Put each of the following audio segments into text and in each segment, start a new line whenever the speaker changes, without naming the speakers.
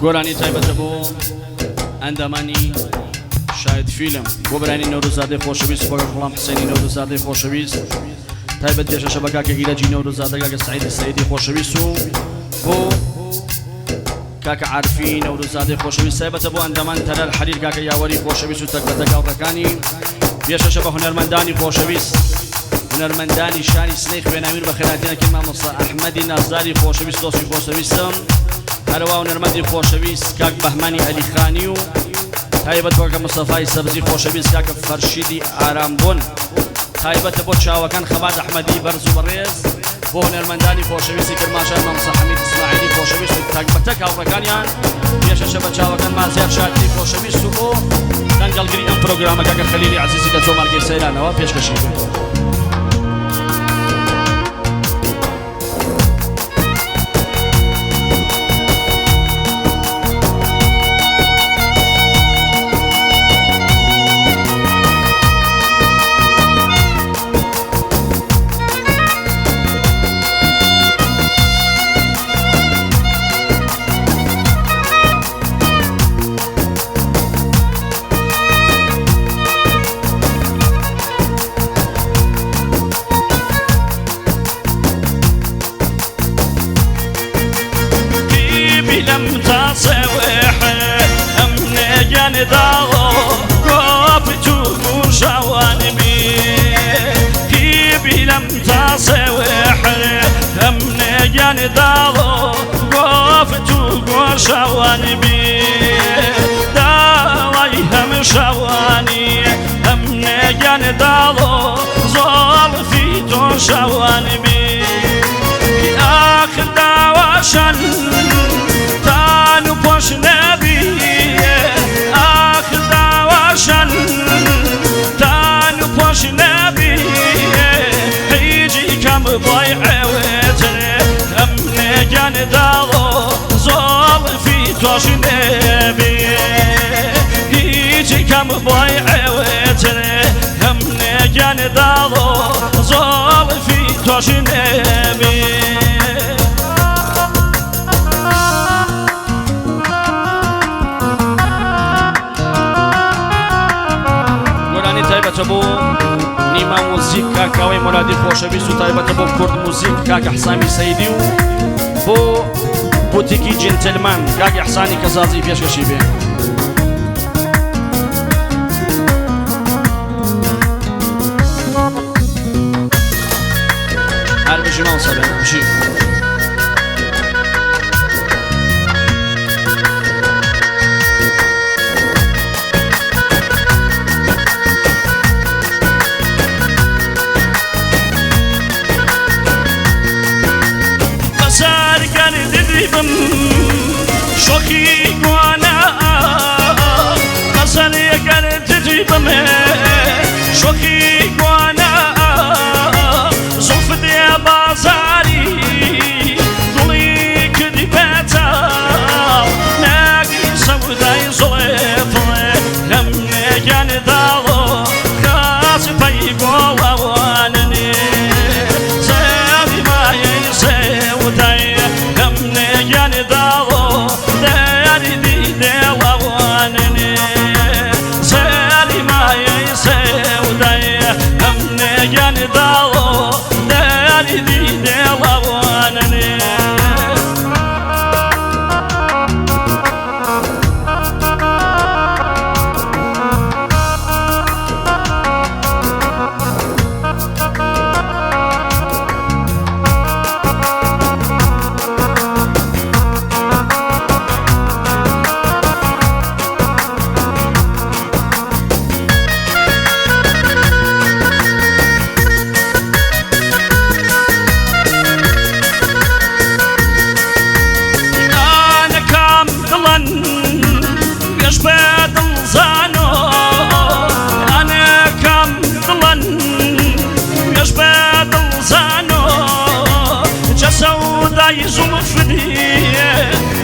گۆرانی تایبەتە بۆ ئەندامانی شاید فیلم بۆ برانی نەورۆزادەی خۆشەویست بۆ غوڵام حسێنی نەورۆزادەی خۆشەویست تایبەت پێشە شەبە کاکە هیرەجی نەورۆزادە کاکە سعید سەیدی خۆشەویست و بۆ کاکە عارفی نەورۆزادەی خۆشەویست تایبەتە بۆ ئەندامان تەرەر حەریر کاکە یاوەری خۆشەویست و تەکبەتە گاڵتەکانی پێشەشە بە هونەرمەندانی خۆشەویست هونەرمەندانی شاری سلەی خوێناویر بە خێراتیەکی مامۆستا ئەحمەدی نازداری خۆشەویست دۆستی خۆشەویستم هەروە هونەرمەندی خۆشەویست کاک بەهمانی ئەلیخانی و تایبەت بۆ کاکە مستەفای سەبزی خۆشەویست کاکە فەرشیدی ئارامبوون تایبەتە بۆ چاوەکان خەبات ئەحمەدی بەرز و بەڕێز بۆ هونەرمەندانی خۆشەویستی کرماشای مامۆستا حەمید ئیسماعیلی خۆشەویست و تاکبەتە کاوڕەکانیان پێشەشە بە چاوەکان مازیار شادی خۆشەویست و بۆ دەنگەڵگری ئەم پرۆگرامە کاکە خەلیلی عەزیزی لە تۆمارگەی سەیرانەوە پێشکەشی کرد.
لم تصوح أمني جنداغو قفتو شوان بي كيبي لم تصوح أمني جنداغو قفتو شوان بي داوي هم شواني أمني جنداغو زول في تو شوان بي آخر داوشن خوش نبی آخر داوشن تانو خوش نبی هیچی کم بای عوضه هم نگن داغو زال فی توش نبی هیچی کم بای عوضه هم نگن داغو زال فی توش نبی
تایبەتە بۆ نیما موزیک کاکاوەی مرادی خۆشەویست و تایبەتە بۆ کورد موزیک کاکە حسامی سەیدی و بۆ بوتیکی جنتلمان کاکە حسانی کەزازی پێشکەشی بێ هەربژی ماڵ سەبێنە بژی
شوخی گوانا قصر اگر تجیبم شوخی گوانا زلف دی بازاری دلی کدی بتا نگی سودای زلف هم نگن دالو خاص پی گواننی سبی مای سودای هم نگن دالو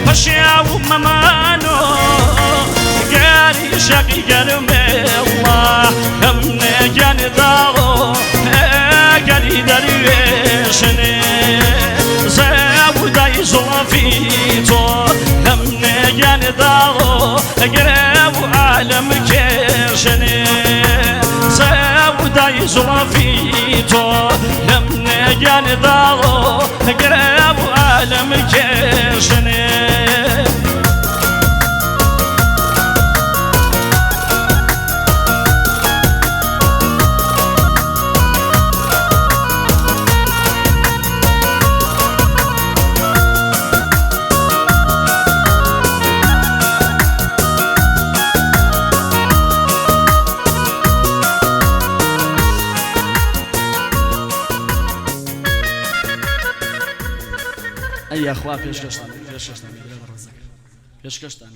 بشاو ممانو قاري شقي قلبي الله هم نجان دارو قاري درويشني زاو داي زلفيتو هم نجان داغو قرب عالم كشني سوداي زرافي تو لمنا كان داغو قرب عالم كشني
أي أخوة پیشکشتن